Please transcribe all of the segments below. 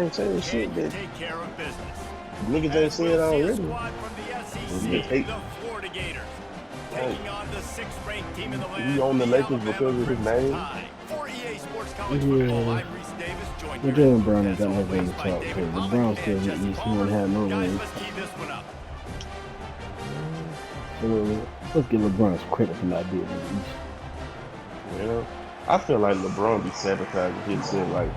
ain't saying shit that take care of business. niggas ain't said already. The Florida Gators taking on the 6th-ranked team in the land. He on the Lakers because of his name. For EA Sports College Football, I'm Reese Davis, joined here Jalen Brown ain't got nothing to talk to. The Browns still in the East. He don't have no ring. Let's give LeBron some credit for not being in the East. Yeah, I feel like LeBron be sabotaging himself. Like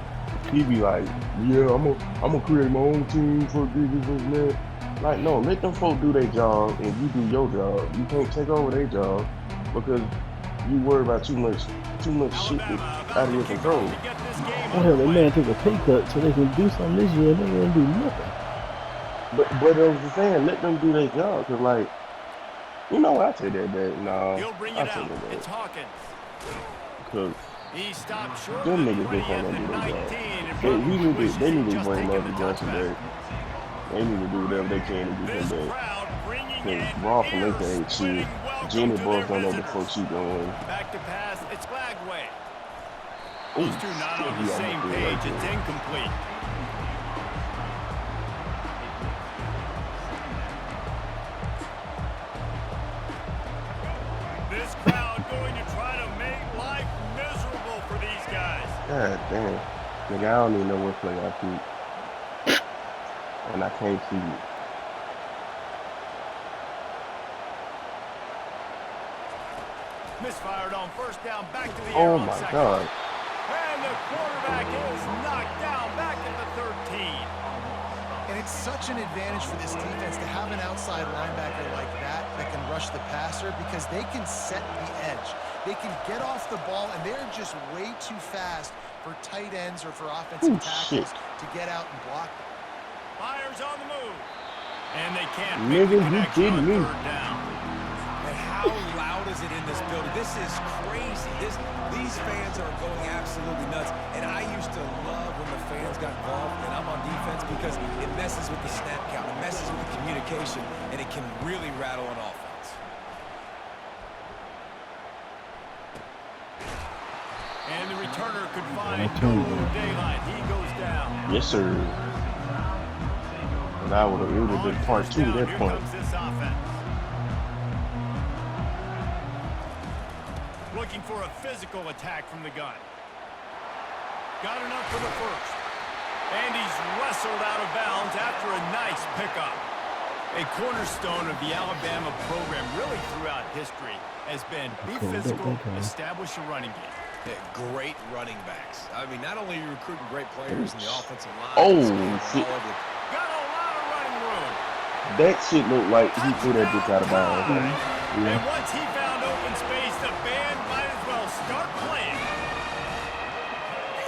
he be like, yeah, I'm gonna create my own team for this man. Like, no, let them folk do their job and you do your job. You can't take over their job because you worry about too much shit that's out of your control. Well, hell, that man took a pay cut so they can do something this year and they ain't do nothing. But I was saying, let them do their job, cause like, you know, I say that. Nah, I say that. It's Hawkins. Cause he stopped short. Them niggas just ain't gonna do their job. They need to bring Marvin Johnson back. They need to do whatever they can to get him back. Cause Raw Palenka ain't shit. Jenny Buff don't know the fuck she doing. Back to pass, it's Flagway. Ooh, those two not on the same page. It's incomplete. This crowd going to try to make life miserable for these guys. God damn. Nigga, I don't even know what play I picked. And I can't see it. Misfired on first down, back to the air. Oh my God. And the quarterback is knocked down back at the 13. And it's such an advantage for this defense to have an outside linebacker like that can rush the passer because they can set the edge. They can get off the ball, and they're just way too fast for tight ends or for offensive tackles to get out and block them. Myers on the move. And they can't make the connection on third down. And how loud is it in this building? This is crazy. These fans are going absolutely nuts. And I used to love when the fans got involved, and I'm on defense, because it messes with the snap count, it messes with the communication, and it can really rattle an offense. And the returner could find no daylight. He goes down. Yes, sir. And I would have been part 2 at that point. Looking for a physical attack from the gun. Got enough for the first. And he's wrestled out of bounds after a nice pickup. A cornerstone of the Alabama program really throughout history has been be physical, establish a running game. Yeah, great running backs. I mean, not only are you recruiting great players in the offensive line. Oh, shit. Got a lot of running room. That shit looked like he threw that bitch out of bounds. Yeah. And once he found open space, the band might as well start playing.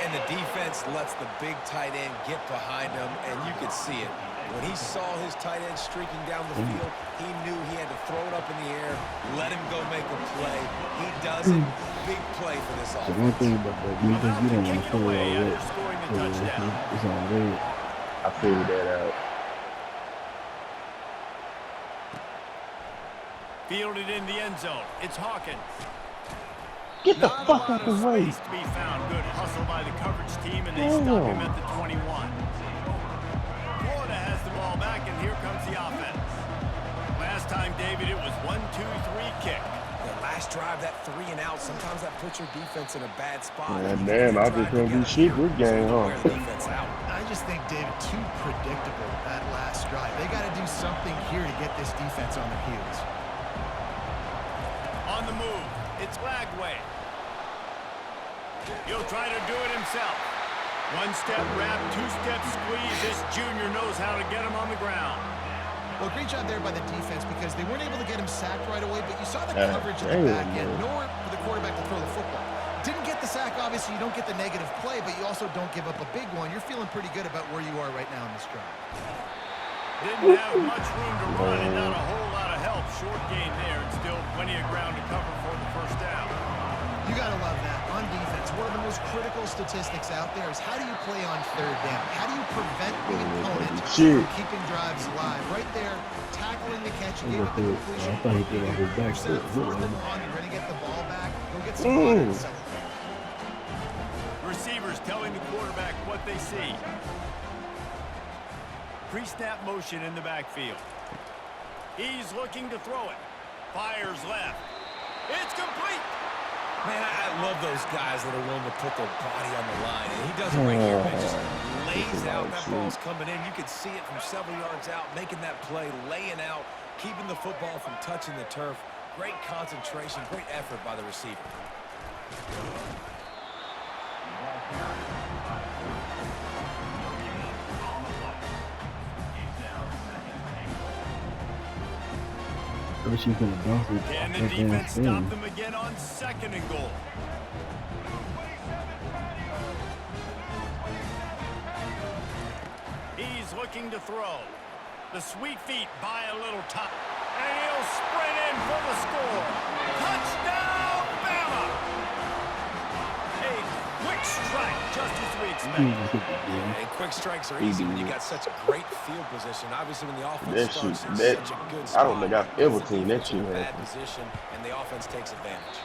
And the defense lets the big tight end get behind him, and you could see it. When he saw his tight end streaking down the field, he knew he had to throw it up in the air, let him go make a play. He does it. Big play for this offense. The one thing about the defense, you don't want to throw it all red. It's all red. I figured that out. Fielded in the end zone. It's Hawkins. Get the fuck out of the way. To be found. Good hustle by the coverage team, and they stop him at the 21. Florida has the ball back, and here comes the offense. Last time, David, it was 1-2-3 kick. The last drive, that 3 and out, sometimes that puts your defense in a bad spot. Man, damn, I just don't do shit this game, huh? I just think, David, too predictable that last drive. They got to do something here to get this defense on their heels. On the move, it's Flagway. He'll try to do it himself. One-step wrap, two-step squeeze. This junior knows how to get him on the ground. Well, great job there by the defense because they weren't able to get him sacked right away, but you saw the coverage at the back end. Nowhere for the quarterback to throw the football. Didn't get the sack, obviously. You don't get the negative play, but you also don't give up a big one. You're feeling pretty good about where you are right now in this drive. Didn't have much room to run and not a whole lot of help. Short gain there and still plenty of ground to cover for the first down. You got to love that. On defense, one of the most critical statistics out there is how do you play on third down? How do you prevent the opponent from keeping drives alive? Right there, tackling the catch, you gave it the completion. I thought he did on his back foot. Fourth and one, you're going to get the ball back. Go get some water and celebrate. Receivers telling the quarterback what they see. Pre-snap motion in the backfield. He's looking to throw it. Fires left. It's complete. Man, I love those guys that are willing to put their body on the line. And he does it right here, man. Just lays out. That ball's coming in. You can see it from several yards out, making that play, laying out, keeping the football from touching the turf. Great concentration, great effort by the receiver. I wish you could have done it. And the defense stopped them again on 2nd and goal. He's looking to throw. The sweet feet buy a little time. And he'll sprint in for the score. Touchdown, Bama! A quick strike, just as we expected. And quick strikes are easy when you got such a great field position. Obviously, when the offense starts in such a good spot, I don't think I've ever seen that shit bad happen. position, and the offense takes advantage.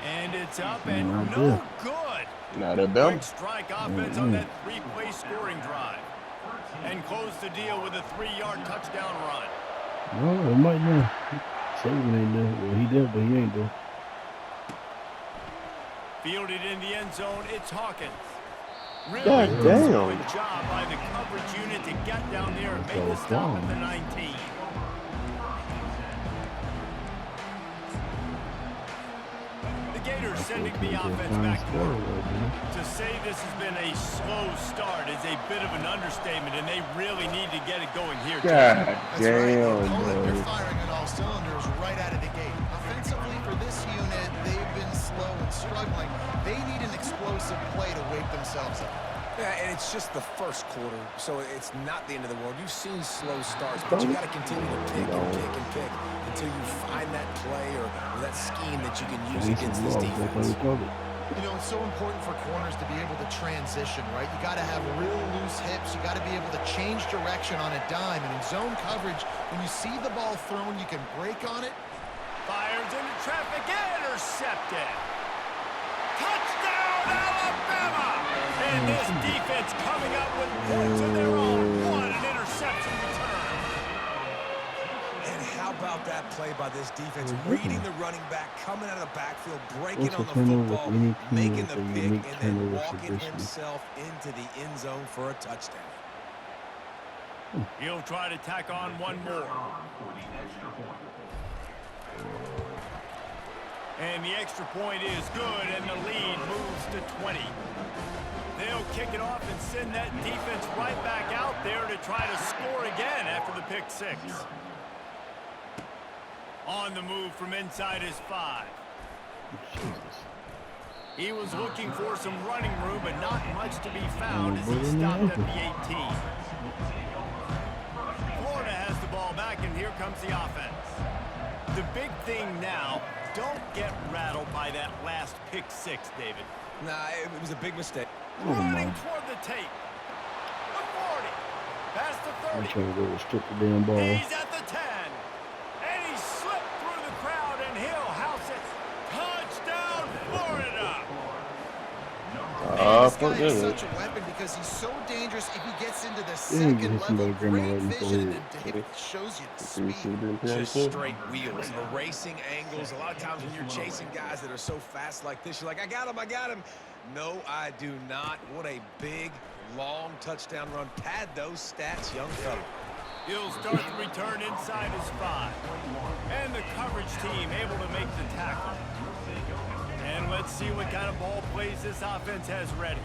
And it's up and no good. Not a bell. Quick strike offense on that 3-play scoring drive. And close the deal with a 3-yard touchdown run. Well, it might not. Saban ain't there. Well, he did, but he ain't there. Fielded in the end zone, it's Hawkins. Really God damn. good job by the coverage unit to get down there and make the stop at the 19. The Gators sending the offense back to work. To say this has been a slow start is a bit of an understatement, and they really need to get it going here. God That's right. damn, They're bro. firing on all cylinders right out of the gate. Offensively, for this unit, they've been slow and struggling. They need an explosive play to wake themselves up. Yeah, and it's just the first quarter, so it's not the end of the world. You've seen slow starts, but you got to continue to pick and pick and pick until you find that play or that scheme that you can use against this defense. You know, it's so important for corners to be able to transition, right? You got to have real loose hips. You got to be able to change direction on a dime. And in zone coverage, when you see the ball thrown, you can break on it. Fires into traffic, intercepted. Touchdown, Alabama! And this defense coming up with points of their own. What an interception return. And how about that play by this defense? Reading the running back, coming out of the backfield, breaking on the football, making the pick, and then walking himself into the end zone for a touchdown. He'll try to tack on one more. And the extra point is good, and the lead moves to 20. They'll kick it off and send that defense right back out there to try to score again after the pick 6. On the move from inside his 5. He was looking for some running room, but not much to be found as he stopped at the 18. Florida has the ball back, and here comes the offense. The big thing now, don't get rattled by that last pick 6, David. Nah, it was a big mistake. Running toward the tape. The 40. Past the 30. I'm trying to go strip the damn ball. He's at the 10. And he slipped through the crowd, and he'll house it. Touchdown, Florida. This guy is such a weapon because he's so dangerous if he gets into the second level. Great vision, and it shows you the speed. Just straight wheels, erasing angles. A lot of times when you're chasing guys that are so fast like this, you're like, I got him. No, I do not. What a big, long touchdown run. Pad those stats, young fella. He'll start the return inside his 5. And the coverage team able to make the tackle. And let's see what kind of ball plays this offense has ready.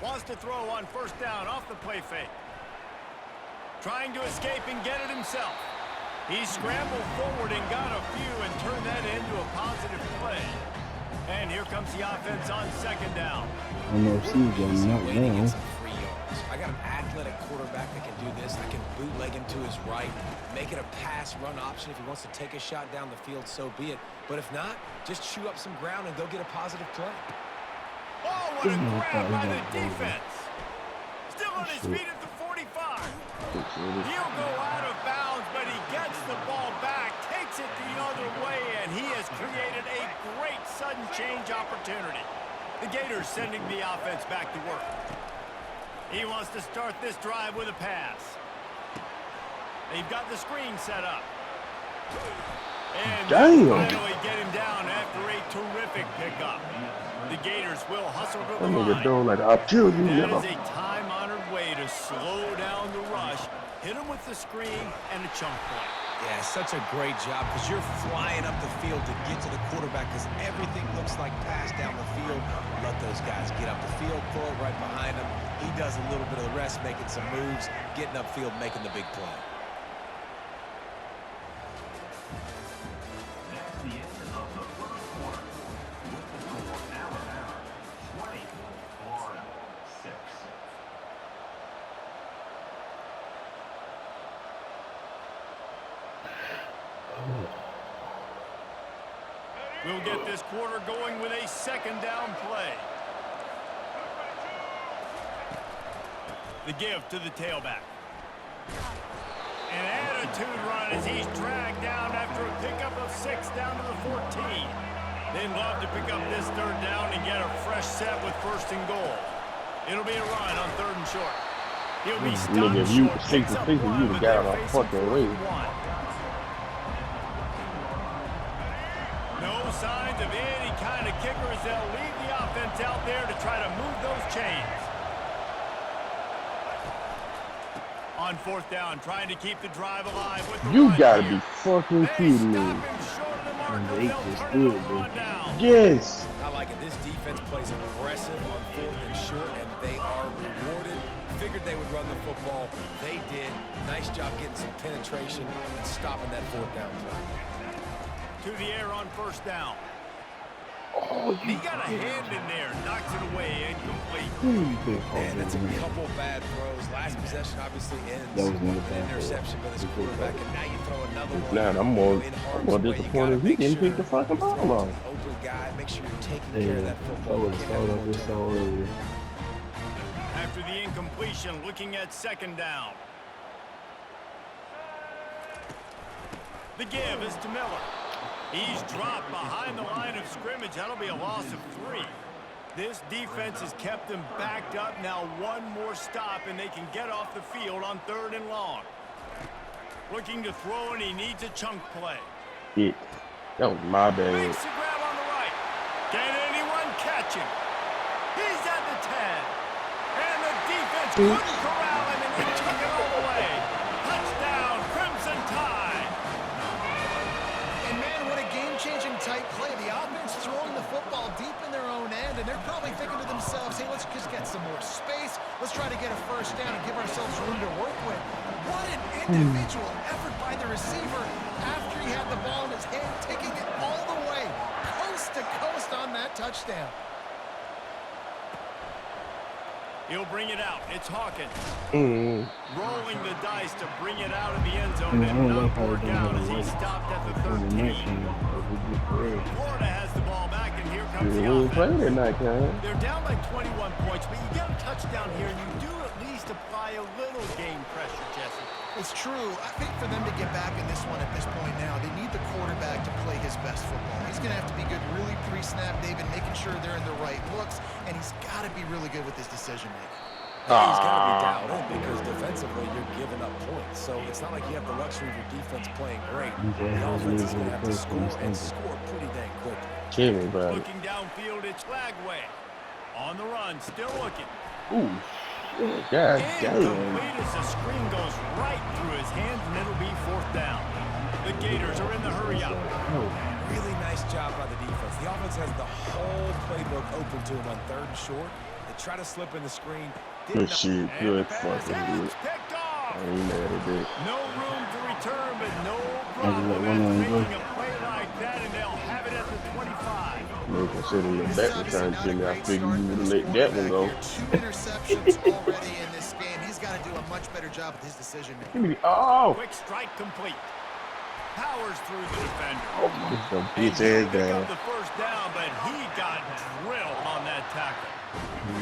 Wants to throw on first down off the play fake. Trying to escape and get it himself. He scrambled forward and got a few and turned that into a positive play. And here comes the offense on 2nd down. I know Steve's getting knocked down. I got an athletic quarterback that can do this. I can bootleg him to his right, make it a pass-run option. If he wants to take a shot down the field, so be it. But if not, just chew up some ground and go get a positive play. Oh, what a grab by the defense. Still on his feet at the 45. He'll go out of bounds, but he gets the ball back, takes it the other way, and he has created a great sudden change opportunity. The Gators sending the offense back to work. He wants to start this drive with a pass. They've got the screen set up. And Damn. finally get him down after a terrific pickup. The Gators will hustle to the That nigga line. doing like I'll kill you, That nigga. is a time-honored way to slow down the rush, hit him with the screen, and a chunk play. Yeah, such a great job because you're flying up the field to get to the quarterback because everything looks like pass down the field. Let those guys get up the field, throw it right behind him. He does a little bit of the rest, making some moves, getting upfield, making the big play. We'll get this quarter going with a second down play. The give to the tailback. An attitude run as he's dragged down after a pickup of 6 down to the 14. They'd love to pick up this third down and get a fresh set with first and goal. It'll be a run on 3rd and short. He'll be stopped Nigga, if you short. take Picks the up thing, one, you but the guy they're my facing fucking 4th way. and 1. No signs of any kind of kickers. They'll leave the offense out there to try to move those chains. On 4th down, trying to keep the drive alive with the You run gotta here. be fucking They kidding stop me. him short of the marker. And they They'll just turn do it it, over on dude. down. Yes. I like it. This defense plays aggressive on 4th and short, and they are rewarded. Figured they would run the football. They did. Nice job getting some penetration and stopping that 4th down play. To the air on 1st down. Oh, He got a hand in there. Knocks it away. Incomplete. And that's a couple bad throws. Last possession obviously ends That was with not a an bad throw. interception by this quarterback, and now you throw another one. Now I'm more, in harm's I'm more way. You disappointed gotta he make didn't sure pick the fucking you throw ball to off. the open guy. Make sure you're taking Yeah, care of that I football. would have Can't started have off more this turnovers. earlier. After the incompletion, looking at 2nd down. The give is to Miller. He's dropped behind the line of scrimmage. That'll be a loss of 3. This defense has kept them backed up. Now one more stop, and they can get off the field on 3rd and long. Looking to throw, and he needs a chunk play. Shit. That was my bad. Makes the grab on the right. Can anyone catch him? He's at the 10. And the defense couldn't corral him, and they took it all the way. Touchdown, Crimson Tide. And man, what a game-changing type play. The offense throwing the football deep in their own end, and they're probably thinking to themselves, hey, let's just get some more space. Let's try to get a 1st down and give ourselves room to work with. What an individual effort by the receiver after he had the ball in his hand, taking it all the way, coast to coast on that touchdown. He'll bring it out. It's Hawkins. Mm. Rolling the dice to bring it out of the end zone. I Did don't like not how work they out don't as he have stopped at the on the night 13. team. It would be great. Florida has the ball back, and here comes We the ain't playing offense. that night, man. They're down by 21 points, but you get a touchdown here, and you do at least apply a little game pressure, Jesse. It's true. I think for them to get back in this one at this point now, they need the quarterback to play his best football. He's going to have to be good really pre-snap, David, making sure they're in the right looks, and he's got to be really good with his decision-making. He's got to be dialed in because defensively you're giving up points. So it's not like you have the luxury of your defense playing great. The offense is going to have to score and score pretty dang quickly. Kill me, bro. Looking downfield, it's Flagway. On the run, still looking. Ooh, shit. God damn. Incomplete as the screen goes right through his hands, and it'll be 4th down. The Gators are in the hurry-up. Really nice job by the defense. The offense has the whole playbook open to him on 3rd and short. They try to slip in the screen. Good shit. And Good the pass fucking good. is picked off. I ain't mad at that. No room to return, but no let problem one after on making go. a play like that, and they'll have it at the 25. Man, considering your This back is obviously return not to a me, I great figured start you for would this have let that one go. quarterback here. 2 interceptions already in this game. He's got to do a much better job with his decision-making. Give me the, oh! Quick strike complete. Powers through the defender. Oh, get your And bitch he'll ass pick down. up the 1st down, but he got drilled on that tackle.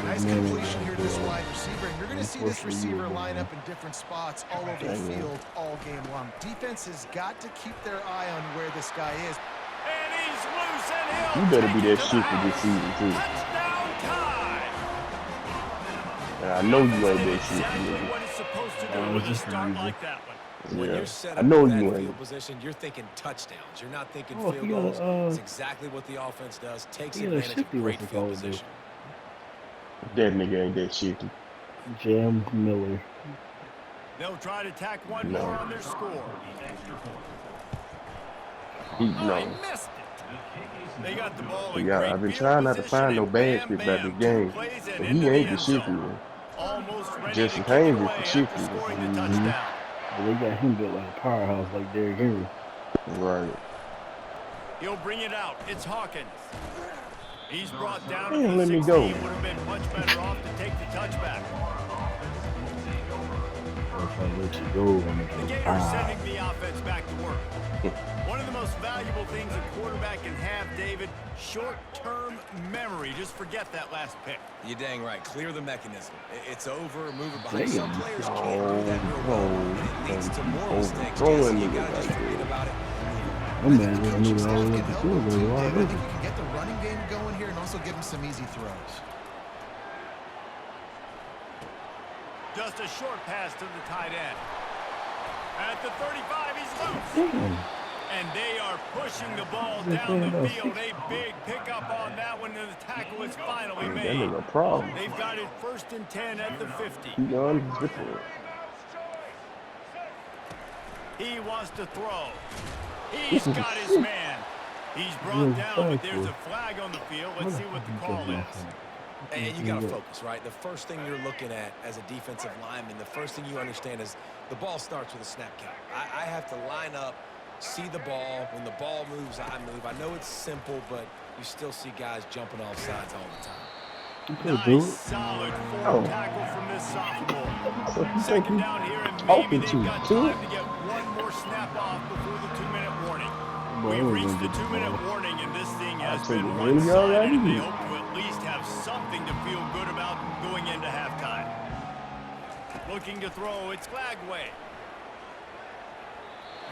Nice completion here to this wide receiver, and you're going to see this receiver line up in different spots all over the field all game long. Defense has got to keep their eye on where this guy is. And he's loose, and he'll You better take be it that to shit the for this house. season, too. Touchdown Tide. I know you Offense ain't did that shit, exactly nigga. what it's supposed to do Oh, with it's a just start easy. like that one. When Yeah, you're set I up know in you that field ain't. position, you're thinking touchdowns. You're not thinking Oh, field goals. It's exactly what the offense does. Takes he got a advantage of shifty great what's it field called, though. position. That nigga ain't that shitty. Jam Miller. They'll try to tack one No. more on their score. He Oh, he no. missed it. They got the ball But in yeah, great I've been field trying not to position, find no and bad bam, shit about this bam, 2 game. plays and But into he the ain't the end shifty zone. one. Almost ready Justin to kick it Haynes is away the after shifty one. scoring the touchdown. But they got him built like a powerhouse, like Derrick Henry. Right. He'll bring it out. It's Hawkins. He's brought down Damn, at the let me 16. go. Would have been much better off to take the touchback. If I let you go, I'm The gonna Gators sending the offense back to work. One of the most valuable things a quarterback can have, David, short-term memory. Just forget that last pick. You're dang right. Clear the mechanism. It's over. Move it behind. Damn. Some players can't do that real well, and it leads to more mistakes. Throwing Jesse, you niggas got to just like forget that. about it. I'm I mad think the this coaching nigga staff all can up the help field him goal too, wide Dave. I think open. you can get the running game going here and also give him some easy throws. Just a short pass to the tight end. At the 35, he's loose. Damn. And they are pushing the ball They're down playing the about field. A big pickup on that one, and the tackle is finally That made. nigga a problem. They've got it 1st and 10 at the 50. He undisciplined. He wants to throw. He's got his man. He's brought down, but there's a flag on the field. Let's see what the call is. And you got to focus, right? The first thing you're looking at as a defensive lineman, the first thing you understand is the ball starts with a snap count. I have to line up, see the ball. When the ball moves, I move. I know it's simple, but you still see guys jumping off sides all the time. Nice, solid forward tackle from this sophomore. So you think Second he down here, and maybe talking they've to got too? time to get one more snap off before the 2-minute warning. Boy, We've I was reached gonna the get the 2-minute ball. warning, and this thing I has said, been really one-sided, already? and they hope to at least have something to feel good about going into halftime. Looking to throw, it's Flagway.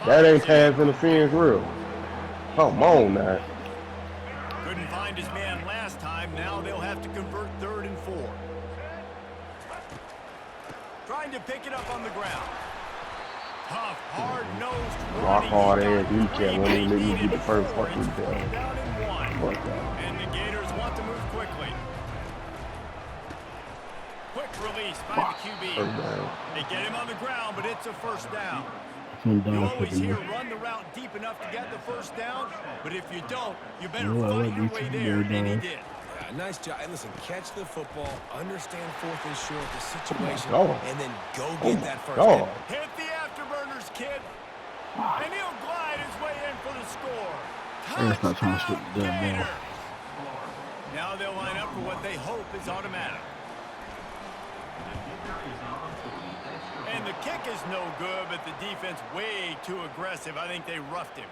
That ain't pass interference real. Come on now. Couldn't find his man last time. Now they'll have to convert 3rd and 4. Trying to pick it up on the ground. Tough, hard-nosed Rock running. hard He got ass recap. Won't even let me get the first four. fucking It's down. 4th down and 1. Fuck that. And the Gators want to move quickly. Quick release by the QB. First down. They get him on the ground, but it's a 1st down. Some You dog always picking hear me. run the route deep enough to get the 1st down, but if you don't, you better No, I fight like your these way two there, big and he dogs. did. Yeah, nice job. And listen, catch the football, understand 4th and short, the situation, God. and then go Oh get my that first God. down. Hit the afterburners, kid. And he'll glide his way in for the score. That's not trying to Touchdown, shoot the damn ball. Gators. Now they'll line up for what they hope is automatic. And the kick is no good, but the defense way too aggressive. I think they roughed him.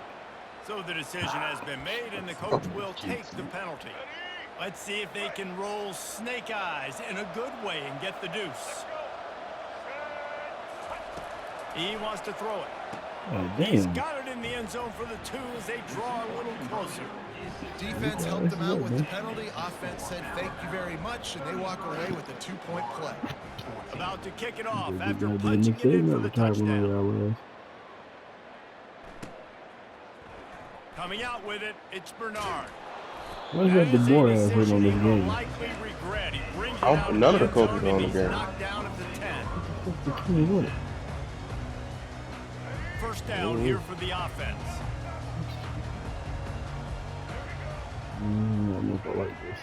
So the decision has been made, and the coach will take the penalty. Let's see if they can roll snake eyes in a good way and get the deuce. He wants to throw it. Oh, He's damn. got it in the end zone for the 2 as they draw a little closer. Defense helped them out with the penalty. Offense said thank you very much, and they walk away with a 2-point play. About to kick it off They after might be punching Nick it in Saban for at the the time when touchdown. I was. Coming out with it, it's Bernard. Why is that That is the a boy ass hitting decision on he this will game? likely regret. He brings it Oh, out of none of the end coaches zone, are on and the he's game. knocked down at the 10. The king with it. 1st down here for the offense. I don't know if I like this.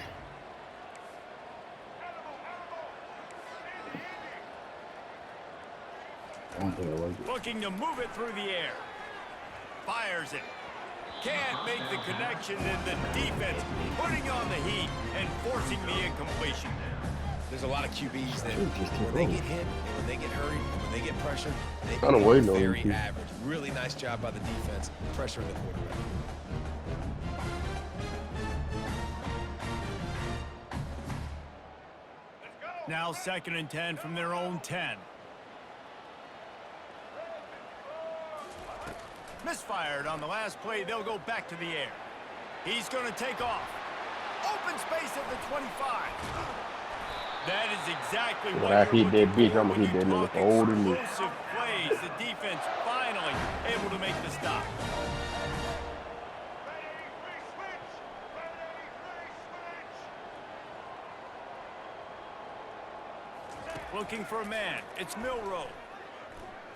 I don't think I like it. Looking to move it through the air. Fires it. Can't make the connection, and the defense putting on the heat and forcing the incompletion. There's a lot of QBs that Should've just took when they over. get hit, and when they get hurried, and when they get pressured, they Kinda become waiting on you, very too. average. Really nice job by the defense, pressuring the quarterback. Now 2nd and 10 from their own 10. Misfired on the last play. They'll go back to the air. He's going to take off. Open space at the 25. That is exactly When what I you're hit that looking bitch, for I'ma when hit you that nigga talk for older than me. explosive plays. The defense finally able to make the stop. Looking for a man. It's Milrow.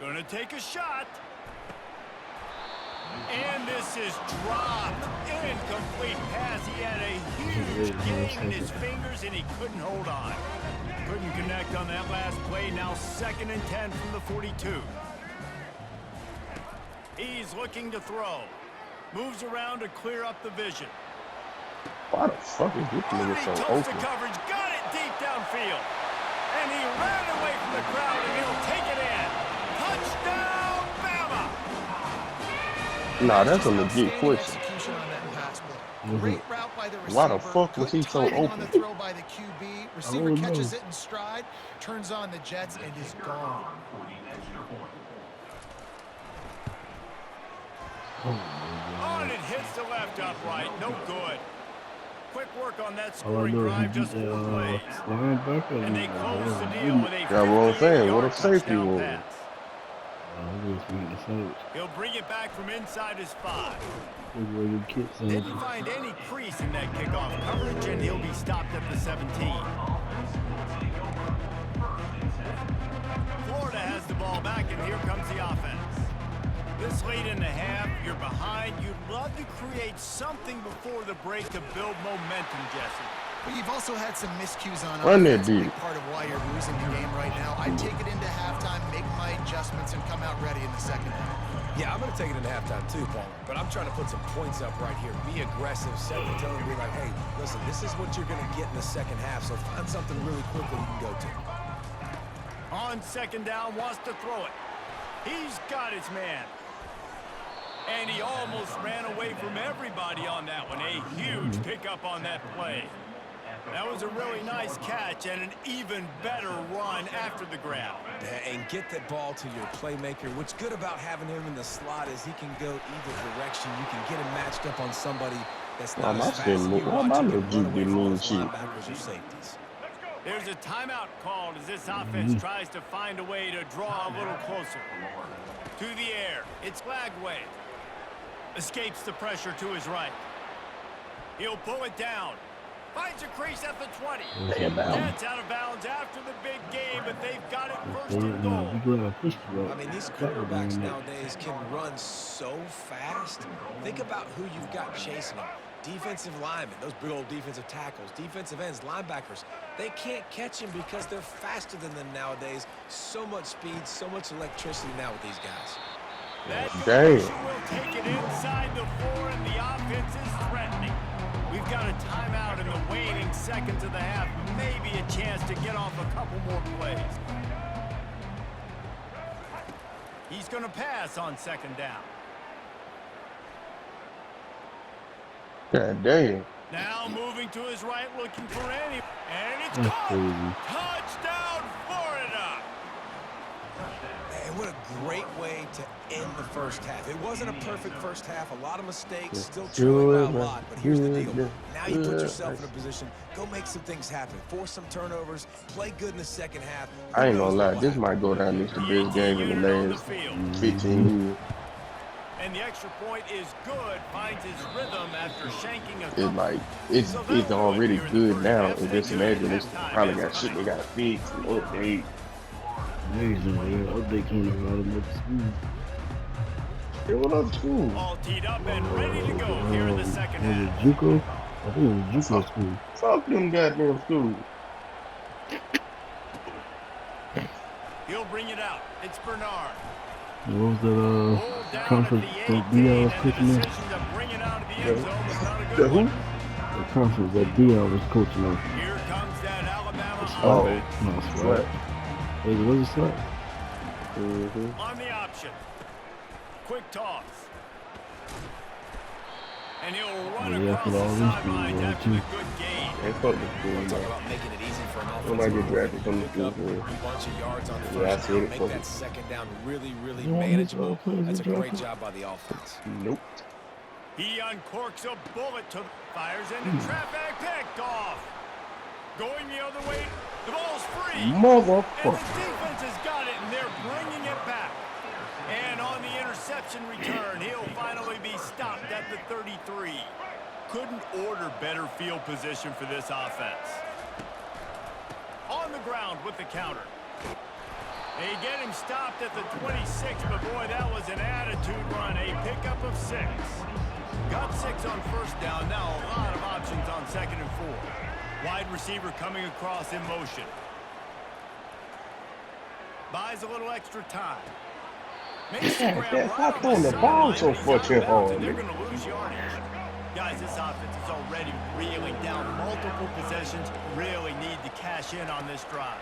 Gonna take a shot. And this is dropped. Incomplete pass. He had a huge gain in his fingers, and he couldn't hold on. Couldn't connect on that last play. Now 2nd and 10 from the 42. He's looking to throw. Moves around to clear up the vision. Why the fuck is this nigga Underneath so toast to open? coverage. Got it deep downfield. And he ran away from the crowd, and he'll take it in. Touchdown, Bama! Nah, That's that's a just legit outstanding question. execution on that pass play. Great route by the receiver. Why the fuck was Good he so timing on the open? throw by the QB. I Receiver don't catches know. it in stride, turns on the jets, and is gone. Oh my Oh, and God. it hits the left upright. No good. Quick work on that All I scoring know is drive, he just beat 4 that plays. linebacker. And they close the deal with a That's what I'm saying. What a 58-yard safety touchdown was. pass. He was beating the Saints. He'll bring it back from inside his 5. Look where the kicks on. Didn't find any crease in that kickoff coverage, and he'll be stopped at the 17. Florida has the ball back, and here comes the offense. This late in the half, you're behind. You'd love to create something before the break to build momentum, Jesse. But you've also had some miscues on Run that offense. Big dude. part of why you're losing the game right now. I take it into halftime, make my adjustments, and come out ready in the second half. Yeah, I'm going to take it into halftime too, Paul. But I'm trying to put some points up right here. Be aggressive, set the tone, and be like, hey, listen, this is what you're going to get in the second half, so find something really quickly you can go to. On 2nd down, wants to throw it. He's got his man. And he almost ran away from everybody on that one. A huge pickup on that play. That was a really nice catch and an even better run after the grab. And get that ball to your playmaker. What's good about having him in the slot is he can go either direction. You can get him matched up on somebody that's not as fast as you Why my watch him little run Jeep away didn't from mean those shit? linebackers or safeties. There's a timeout called as this offense tries to find a way to draw a little closer. To the air. It's Lagway. Escapes the pressure to his right. He'll pull it down. Finds a crease at the 20. That's out of bounds after the big game, but they've got it first and goal. I mean, these quarterbacks nowadays can run so fast. Think about who you've got chasing them. Defensive linemen, those big old defensive tackles, defensive ends, linebackers. They can't catch him because they're faster than them nowadays. So much speed, so much electricity now with these guys. That Damn. completion will take it inside the 4, and the offense is threatening. We've got a timeout in the waning seconds of the half. Maybe a chance to get off a couple more plays. He's going to pass on 2nd down. God damn. Now moving to his right, looking for any. And it's That's caught. crazy. Touchdown, Florida. And what a great way to end the first half. It wasn't a perfect first half. A lot of mistakes, still trailing by a lot. But here's the deal. Now you put yourself in a position, go make some things happen. Force some turnovers, play good in the second half. I ain't gonna lie, this might go down as the best game in the last 15 years. And the extra point is good. Finds his rhythm after shanking a It's couple. like it's already good now. And just imagine it's probably got shit they gotta fix and update. Amazing, man. Update coming out of the school. It went up to school. All teed up and ready to go here in the second Was it half. JUCO? I think it was JUCO school. Fuck them goddamn schools. He'll bring it out. It's Bernard. What was that Pulled down conference at the that 18, Dion was and the coaching in? decision to bring it out of the end zone was not a The good who? one. The conference that Dion was coaching in. Here comes that Alabama Oh, offense. No, what? Wait, was it slap? Mm-hmm. On the option. Quick toss. And he'll run Yeah, across that's what the all these sidelines people after do. the good gain. They fuck the school, Talk man. about making it easy for an When I offense. get drafted from the Pick school, up a man. bunch of yards on the Yeah, I first said down, it make for that you. second down really, really You don't want manageable. these players That's a to great draft job by the offense. Nope. He uncorks a bullet to fires into traffic, picked off. Going the other way. The ball's free. And the Motherfucker. defense has got it, and they're bringing it back. And on the interception return, he'll finally be stopped at the 33. Couldn't order better field position for this offense. On the ground with the counter. They get him stopped at the 26, but boy, that was an attitude run. A pickup of 6. Got 6 on first down. Now a lot of options on 2nd and 4. Wide receiver coming across in motion. Buys a little extra time. Stop throwing the ball so fucking hard. They're going to lose yardage. Guys, this offense is already reeling down multiple possessions. Really need to cash in on this drive.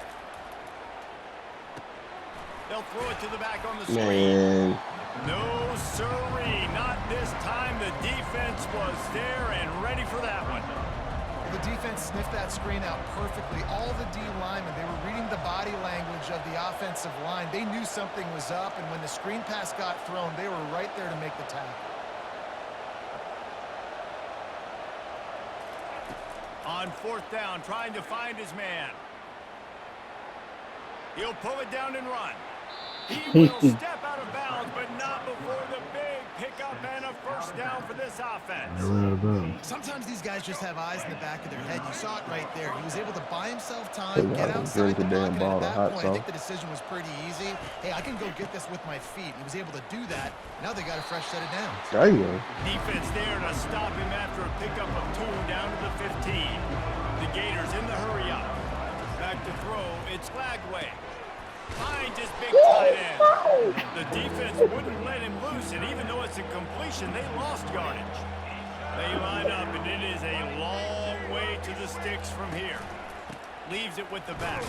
They'll throw it to the back on the screen. Man. No, sirree. Not this time. The defense was there and ready for that one. The defense sniffed that screen out perfectly. All the D linemen, they were reading the body language of the offensive line. They knew something was up, and when the screen pass got thrown, they were right there to make the tackle. On 4th down, trying to find his man. He'll pull it down and run. He will step out of bounds, but not before the big pickup and a first down for this offense. Sometimes these guys just have eyes in the back of their head. You saw it right there. He was able to buy himself time, get outside the pocket, and at that point, I think the decision was pretty easy. Hey, I can go get this with my feet. He was able to do that. Now they got a fresh set of downs. There you go. Defense there to stop him after a pickup of 2 down to the 15. The Gators in the hurry up. Back to throw. It's Lagway. Finds his big tight end. The defense wouldn't let him loose, and even though it's a completion, they lost yardage. They line up, and it is a long way to the sticks from here. Leaves it with the back.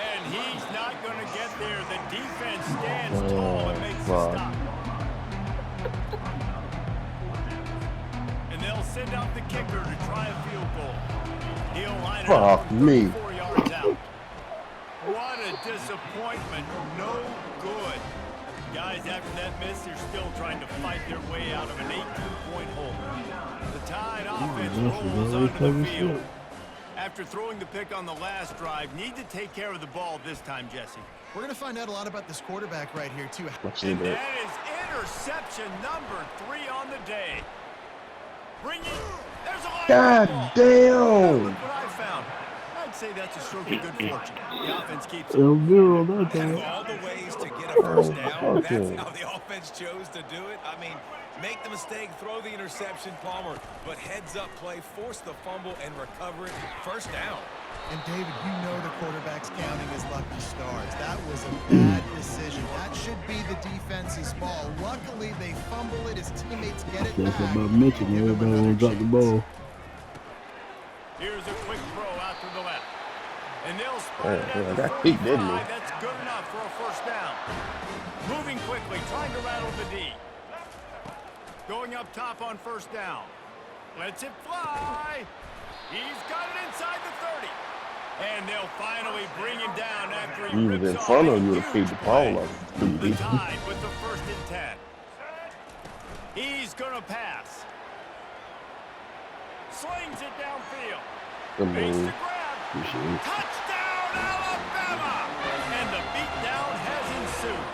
And he's not going to get there. The defense stands tall and makes the stop. And they'll send out the kicker to try a field goal. He'll line it up 4 yards out. What a disappointment. No good. Guys, after that miss, they're still trying to fight their way out of an 18-point hole. The Tide offense rolls onto the field. After throwing the pick on the last drive, need to take care of the ball this time, Jesse. We're going to find out a lot about this quarterback right here, too. And that is interception number 3 on the day. Bring it. There's a line. God damn. Look what I found. I'd say that's a stroke of good fortune. The offense keeps it. Out of all the ways to get a first down, that's how the offense chose to do it. I mean, make the mistake, throw the interception, Palmer, but heads-up play, force the fumble, and recover it. First down. And, David, you know the quarterback's counting his lucky stars. That was a bad decision. That should be the defense's ball. Luckily, they fumble it. His teammates get it back. About Mitchell, everybody want to drop the ball. Here's a quick throw out to the left. And they'll spread it at the That peak, didn't 45. That's good enough for a first down. Moving quickly, trying to rattle the D. Going up top on first down. Lets it fly. He's got it inside the 30. And they'll finally bring him down after he rips in off front of a you to huge feed the play. ball up. The Tide with the 1st and 10. He's going to pass. Slings it downfield. Makes the grab. Touchdown, Alabama! And the beatdown has ensued.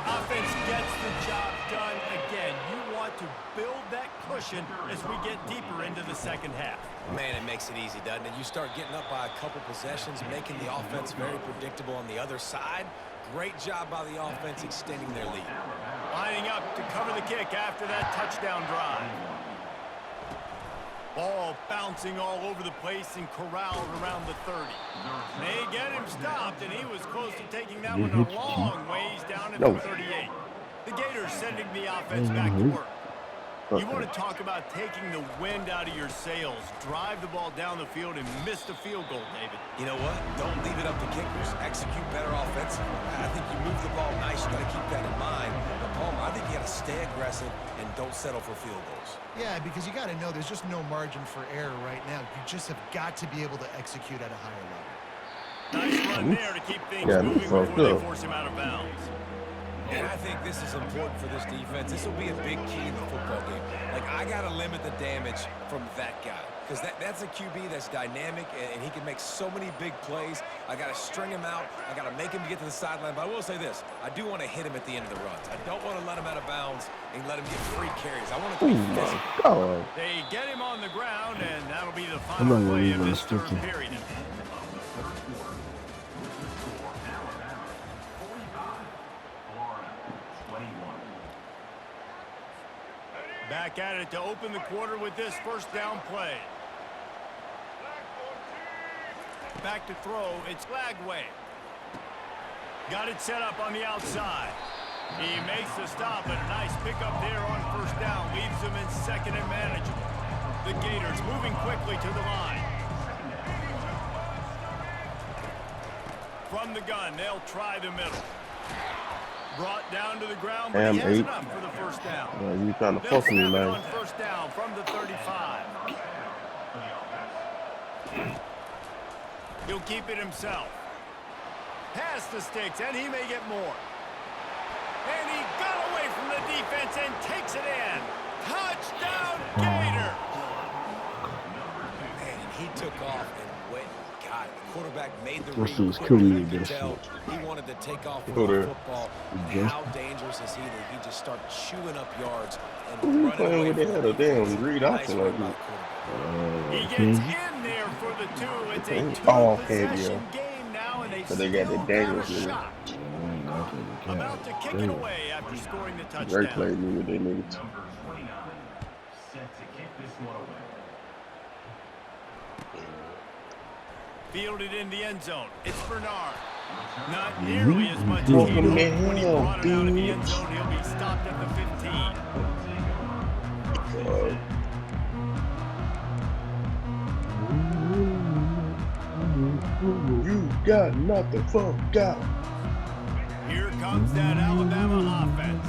Offense gets the job done again. You want to build that cushion as we get deeper into the second half. Man, it makes it easy, doesn't it? You start getting up by a couple possessions, making the offense very predictable on the other side. Great job by the offense extending their lead. Lining up to cover the kick after that touchdown drive. Ball bouncing all over the place and corralled around the 30. They get him stopped, and he was close to taking that one a long ways down at the 38. The Gators sending the offense back to work. You want to talk about taking the wind out of your sails. Drive the ball down the field and miss the field goal, David. You know what? Don't leave it up to kickers. Execute better offensively. I think you move the ball nice. You got to keep that in mind. But, Palmer, I think you got to stay aggressive and don't settle for field goals. Yeah, because you got to know there's just no margin for error right now. You just have got to be able to execute at a higher level. Nice run there to keep things moving before they force him out of bounds. And I think this is important for this defense. This will be a big key in the football game. Like, I got to limit the damage from that guy. because that's a QB that's dynamic, and he can make so many big plays. I got to string him out. I got to make him get to the sideline. But I will say this. I do want to hit him at the end of the runs. I don't want to let him out of bounds and let him get free carries. I want him to be physical. God. They get him on the ground, and that'll be the final play of this third period. Back at it to open the quarter with this first down play. Back to throw. It's Lagway. Got it set up on the outside. He makes the stop, and a nice pickup there on first down. Leaves him in second and manageable. The Gators moving quickly to the line. From the gun, they'll try the middle. Brought down to the ground, but he has enough for the first down. You trying to fuck me, man. On first down from the 35. He'll keep it himself. Pass the sticks, and he may get more. And he got away from the defense and takes it in. Touchdown, Gator! Man, and he took off and went and got it. The quarterback made the read. This was killing me. You could This tell he wanted to take off with the football. And how dangerous is he that he just started chewing up yards and running away with from the the defense. damn read option like by that. He gets in there for the two. It's a two-possession game now, and they So they got the still Daniels got a in it. shot. About to kick it away after scoring the touchdown. Great play, nigga. They niggas. Fielded in the end zone. It's Bernard. Not nearly as much as he hoped when he brought it out of the end zone. He'll be stopped at the 15. You got nothing, fuck out. Here comes that Alabama offense.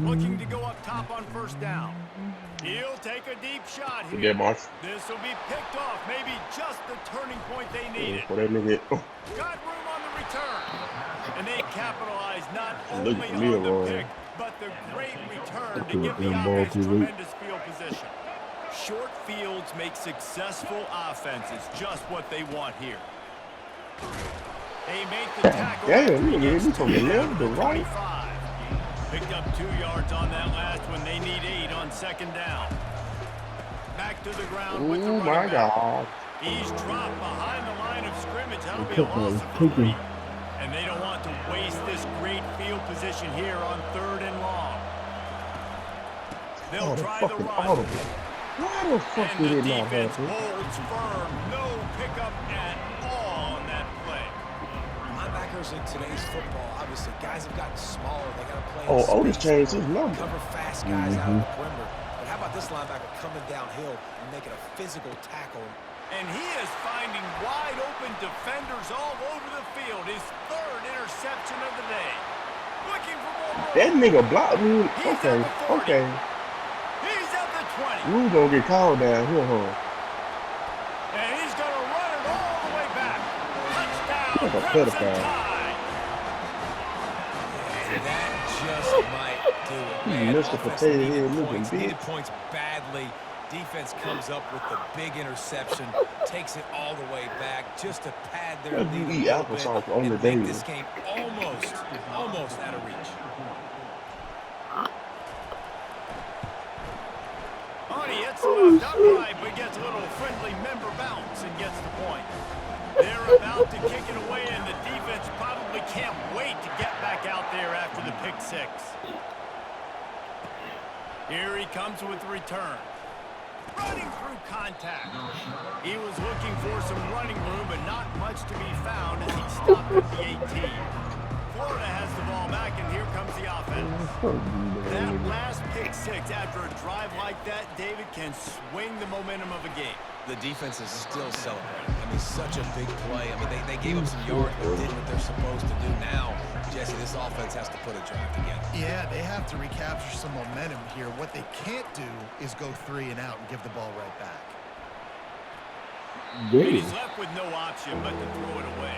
Looking to go up top on first down. He'll take a deep shot here. Yeah, boss. This will be picked off. Maybe just the turning point they needed. For that nigga. Got room on the return. And they capitalize not Look only at me, on the Roy. pick, but the great return to give the offense tremendous field position. Short fields make successful offenses just what they want here. They make the tackle. Damn, you hit me from the left to right. 25. Picked up 2 yards on that last one. They need 8 on second down. Back to the ground with the Oh running my back. God. He's dropped behind the line of scrimmage. That'll be a loss of 3. And they don't want to waste this great field position here on 3rd and long. They'll try the run. Why the fuck And did the it not defense happen? holds firm. No pickup at all on that play. Linebackers in today's football, obviously, guys have gotten smaller. They got to play. Oh, in Otis space, changed his number. cover fast guys out of the perimeter. But how about this linebacker coming downhill and making a physical tackle? And he is finding wide open defenders all over the field. His 3rd interception of the day. Looking for more room. That nigga blocked me. Okay, okay. He's at the 20. We gonna get called down here, huh? And he's going to run it all the way back. Touchdown, Like a Crimson pedophile. Tide. And that just might do it. He Man, missed the offense potato needed head looking points, big. needed points badly. Defense comes up with the big interception, takes it all the way back just to pad their How do you lead eat a little bit applesauce on the and make daily? this game almost out of reach. He hits the left upright, but gets a little friendly member bounce and gets the point. They're about to kick it away, and the defense probably can't wait to get back out there after the pick 6. Here he comes with the return. Running through contact. He was looking for some running room, but not much to be found as he stopped at the 18. Florida has the ball back, and here comes the offense. That last pick 6 after a drive like that, David, can swing the momentum of a game. The defense is still celebrating. I mean, such a big play. I mean, they gave up some yards, but did what they're supposed to do. Now, Jesse, this offense has to put a drive together. Yeah, they have to recapture some momentum here. What they can't do is go 3 and out and give the ball right back. And he's left with no option but to throw it away.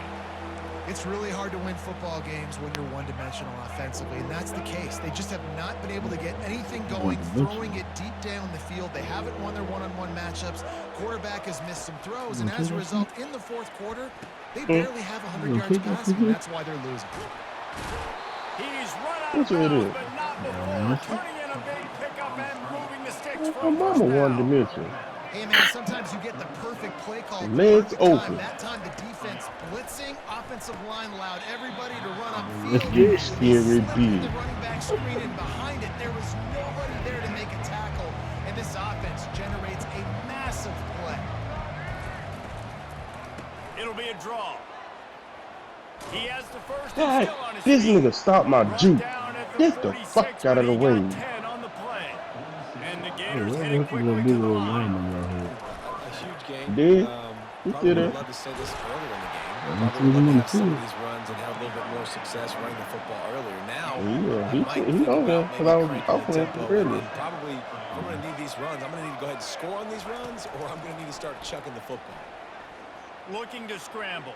It's really hard to win football games when you're one-dimensional offensively, and that's the case. They just have not been able to get anything going, throwing it deep down the field. They haven't won their one-on-one matchups. Quarterback has missed some throws, and as a result, in the fourth quarter, they barely have 100 yards passing, and that's why they're losing. He's run out of bounds, but not before turning in a big pickup and moving the sticks for a first down. One-dimensional. Hey, man, sometimes you get the perfect play call at the Legs perfect open. time. That time the defense blitzing, offensive line allowed everybody to run Let's upfield. get They scary slipped in big. the running back screen, and behind it, there was nobody there to make a tackle. And this offense generates a massive play. It'll be a draw. He has the first God, and still on his this feet. nigga stopped my Brought juke. down at Get the 46, fuck out of the but he way. got 10 on the play. And the Hey, Gators what heading else you gonna quickly do to the with line. linemen out here? A huge game. Did? He Probably did would it. love to say this earlier in the game. I Probably see would him love on to the have some of field. these runs and have a little bit more success running the football earlier. Now, Yeah, I might he think on there about because maybe I was cranking off the of tempo him and earlier. then probably, if I'm going to need these runs, I'm going to need to go ahead and score on these runs, or I'm going to need to start chucking the football. Looking to scramble.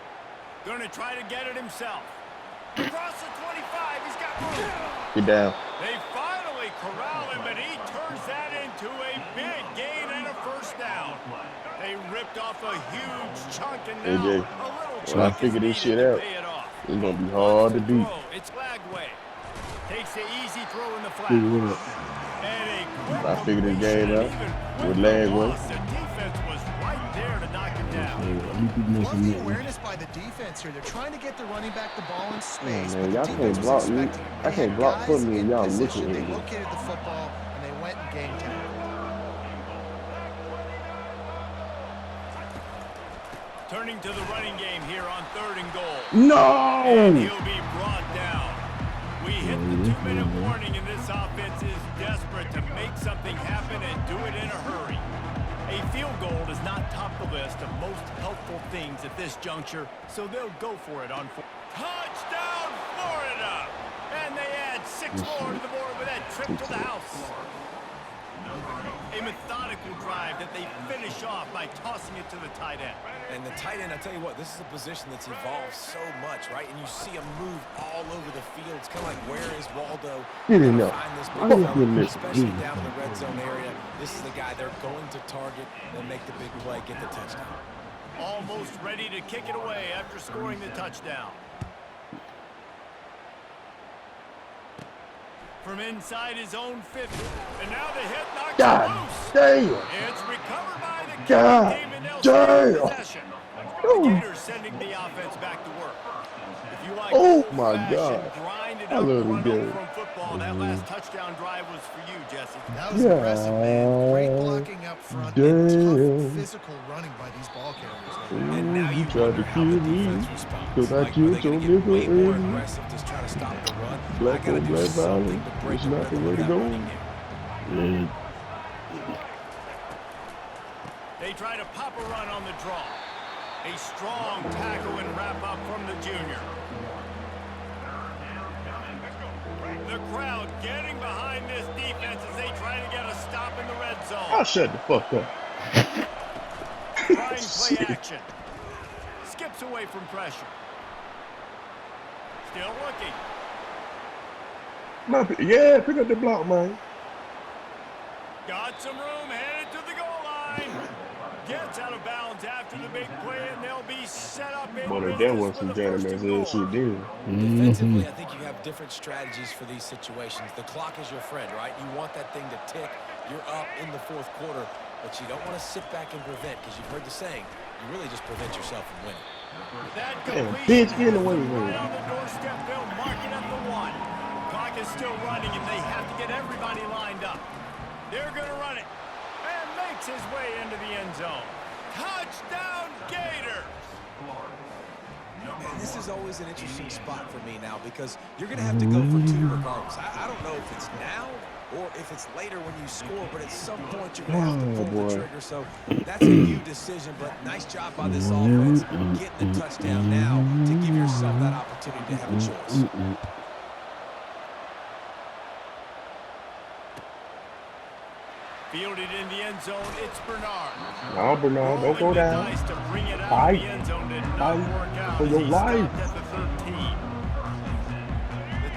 Going to try to get it himself. Across the 25, he's got room. Get down. They finally corral him, but he turns that into a big gain and a first down. They ripped off a huge chunk, and now AJ, a little when I chunk figure is this needed shit to out, pay it off. it's gonna be hard to beat. Throw. It's Lagway. Takes the easy throw in the flat. Hey, what up? And a quick I figured this game completion, out and even with quicker Lagway. loss. The defense was right there to knock him down. Hey, at least he's making Love the that. awareness by the defense here. They're trying to get the running back the ball in space, man, but the y'all defense can't was block me. expecting it. I They can't had block for guys me and in y'all position. looking They at me. located the football, and they went and game time. Turning to the running game here on 3rd and goal. No! And he'll be brought down. We hit the 2-minute warning, and this offense is desperate to make something happen and do it in a hurry. A field goal does not top the list of most helpful things at this juncture, so they'll go for it on 4. Touchdown, Florida! And they add 6 more to the board with that trip to the house. A methodical drive that they finish off by tossing it to the tight end. And the tight end, I tell you what, this is a position that's evolved so much, right? And you see him move all over the field. It's kind of like, where is Waldo? Get in Gonna there. find this I big don't fella, feel especially this. down in the red zone area. This is the guy they're going to target and make the big play, get the touchdown. Almost ready to kick it away after scoring the touchdown. From inside his own 50. And now the hit knocks God it loose. damn! It's recovered by the God kicker, David Nelson in damn! possession. The Ooh. Gators sending the offense back to work. If you like Oh my old-fashioned, God. grinded I up love run this home game. from football, that last touchdown drive was for you, Jesse. That was impressive, man. Great blocking up front and Damn. tough physical running by these ball carriers. And now Ooh, you you tried wonder to how kill the me defense responds. because I Like, are killed they your going to get way nigga more early. aggressive, just try to stop the run? Black I got to on do black something violence to break is the not the rhythm way of to that go. running game. Yeah. They try to pop a run on the draw. A strong tackle and wrap up from the junior. The crowd getting behind this defense as they try to get a stop in the red zone. I'll shut the fuck up. Trying play Shit. action. Skips away from pressure. Still looking. Yeah, pick up the block, man. Got some room, headed to the goal line. Gets out of bounds after the big play, and they'll be set up in But if business that was with some the first jam and ass shit, goal. then. Defensively, I think you have different strategies for these situations. The clock is your friend, right? You want that thing to tick. You're up in the 4th quarter, but you don't want to sit back and prevent, because you've heard the saying, you really just prevent yourself from winning. That Damn, completion bitch, get has away them from right me. on the doorstep. They'll mark it at the 1. Clock is still running, and they have to get everybody lined up. They're going to run it, and makes his way into the end zone. Touchdown, Gators! And this is always an interesting spot for me now, because you're going to have to go for 2 regardless. I don't know if it's now or if it's later when you score, but at some point you're going to have to pull the trigger. So that's a you decision, but nice job by this offense getting the touchdown now to give yourself that opportunity to have a choice. Fielded in the end zone, it's Bernard. No, Bernard, don't go Rolling the down. dice to bring it out of Fight. the end zone did not Fight work out for as your he life. stopped at the 13. The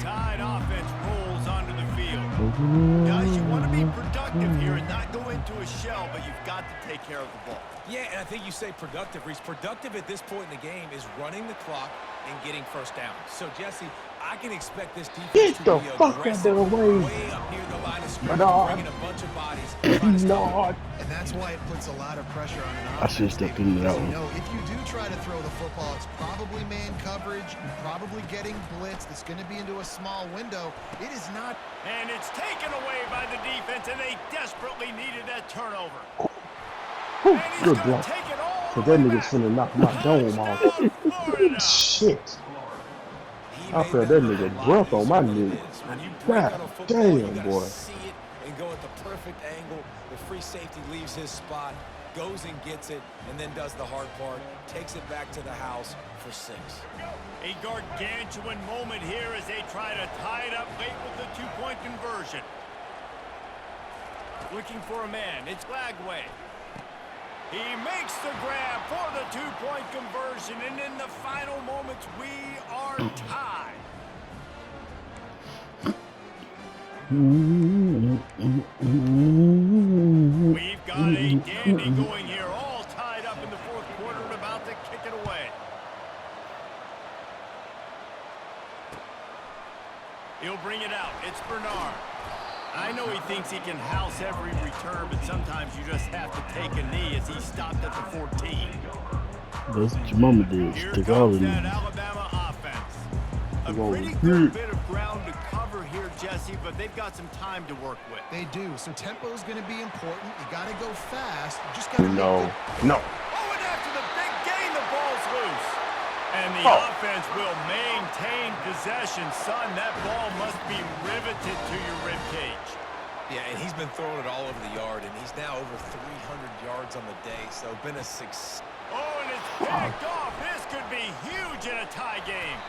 Tide offense rolls onto the field. Guys, you want to be productive here and not go into a shell, but you've got to take care of the ball. Yeah, and I think you say productive, Reese. Productive at this point in the game is running the clock and getting first down. So, Jesse, I can expect this defense Get to the be fuck aggressive, out of the way. way up near the line of scrimmage, Bernard. bringing a bunch of bodies. trying to stop Lord. And that's why it puts a lot of pressure on an I offense. should step David, into that because, one. you know, if you do try to throw the football, it's probably man coverage, probably getting blitzed. It's going to be into a small window. It is not. And it's taken away by the defense, and they desperately needed that turnover. Whew, And he's good going block. to take it all Cause the that way nigga back. finna knock my dome off. Touchdown, Florida. Shit. He I made felt that that look nigga a lot breath on my easier than knee. it is. When you break God on a football, you damn, gotta boy. see it and go at the perfect angle. The free safety leaves his spot, goes and gets it, and then does the hard part, takes it back to the house for 6. A gargantuan moment here as they try to tie it up late with the two-point conversion. Looking for a man. It's Lagway. He makes the grab for the two-point conversion, and in the final moments, we are tied. We've got a dandy going here, all tied up in the fourth quarter and about to kick it away. He'll bring it out. It's Bernard. I know he thinks he can house every return, but sometimes you just have to take a knee as he stopped at the 14. That's what your mama did. Here Stick all comes in that you. Alabama offense. A Whoa. pretty good bit of ground to cover here, Jesse, but they've got some time to work with. They do. So tempo is going to be important. You got to go fast. You just got to No. make No. Oh, and after the big gain, the ball's loose. And the Oh. offense will maintain possession. Son, that ball must be riveted to your ribcage. Yeah, and he's been throwing it all over the yard, and he's now over 300 yards on the day, so been a success. Oh, and it's picked off. This could be huge in a tie game.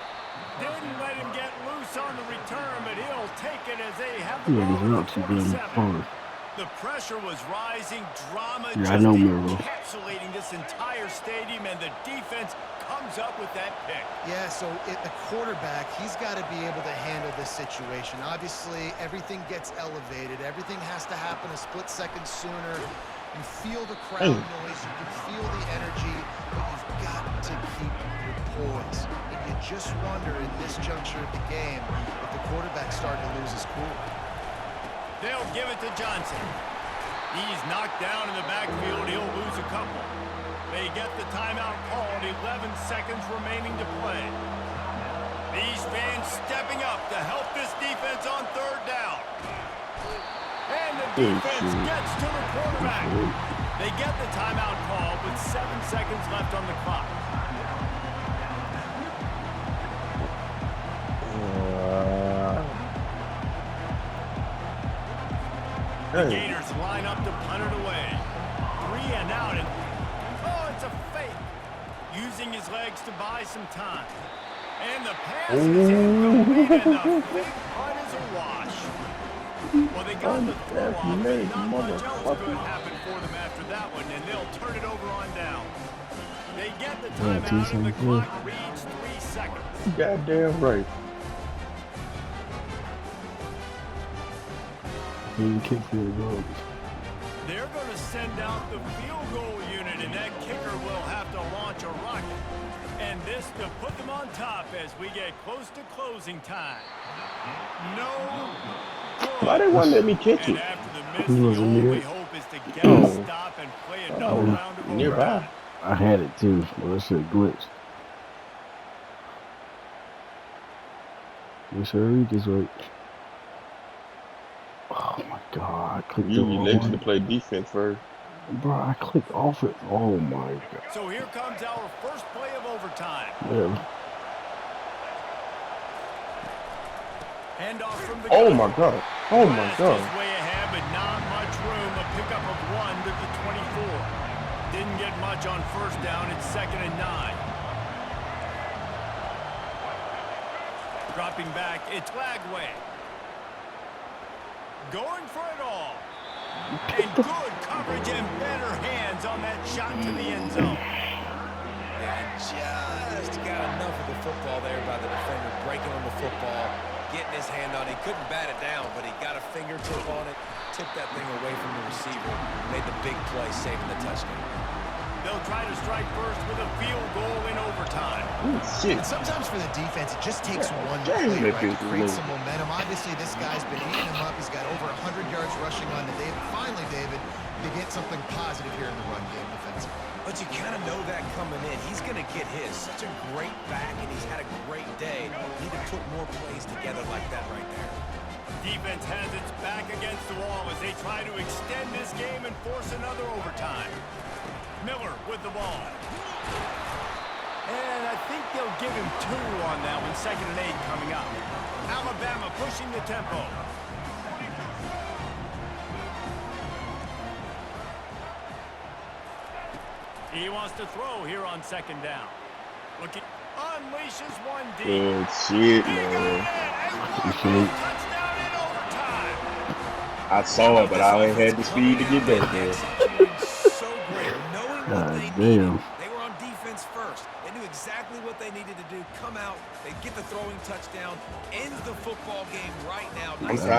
Didn't let him get loose on the return, but he'll take it as they have the Yeah, ball these at routes the are being 47. fun. The pressure was rising, drama Yeah, I just know, Miro. encapsulating this entire stadium, and the defense comes up with that pick. Yeah, so the quarterback, he's got to be able to handle this situation. Obviously, everything gets elevated. Everything has to happen a split second sooner. You feel the crowd noise. You can feel the energy, but you've got to keep your poise. And you just wonder in this juncture of the game if the quarterback's starting to lose his cool. They'll give it to Johnson. He's knocked down in the backfield. He'll lose a couple. They get the timeout called. 11 seconds remaining to play. These fans stepping up to help this defense on third down. And the defense gets to the quarterback. They get the timeout called with 7 seconds left on the clock. The Gators line up to punt it away. 3 and out. And, oh, it's a fake. Using his legs to buy some time. And the pass is incomplete, and the fake punt is a wash. Well, they got the throw off, but not much else could happen for them after that one, and they'll turn it over on down. They get the timeout, and the clock reads 3 seconds. Goddamn right. You kick field goals. They're going to send out the field goal unit, and that kicker will have to launch a rocket. And this to put them on top as we get close to closing time. No good. Why they won't let me catch And it? after the miss, He the wasn't only near. hope is to get a stop and play another round of Nearby. overtime. I had it too, but that shit glitched. Make sure I read this right. Oh my god, I clicked the You wrong elected to one. play defense first. Bro, I clicked off it. Oh my god. So here comes our first play of overtime. Yeah. Handoff from the Oh gun. my god. Oh my West god. is way ahead, but not much room. A pickup of 1 to the 24. Didn't get much on first down. It's 2nd and 9. Dropping back, it's Lagway. Going for it all. And good coverage and better hands on that shot to the end zone. And just got enough of the football there by the defender, breaking on the football, getting his hand on it. He couldn't bat it down, but he got a fingertip on it, tipped that thing away from the receiver, made the big play, saving the touchdown. They'll try to strike first with a field goal in overtime. Ooh, shit. And sometimes for the defense, it just takes one Damn, play, that right, feels to create amazing. some momentum. Obviously, this guy's been eating him up. He's got over 100 yards rushing on to David. Finally, David, you get something positive here in the run game defensively. But you kind of know that coming in. He's going to get his. Such a great back, and he's had a great day. Need to put more plays together like that right there. Defense has its back against the wall as they try to extend this game and force another overtime. Miller with the ball. And I think they'll give him 2 on that one. 2nd and 8 coming up. Alabama pushing the tempo. He wants to throw here on 2nd down. Looking, unleashes one deep. Good shit, He got man. it, Good and shit. touchdown in overtime. I saw it, but I ain't had the speed to get back there. So great, knowing what God they damn. needed. They were on defense first. They knew exactly what they needed to do. Come out, they get the throwing touchdown, ends the football game right now. I'm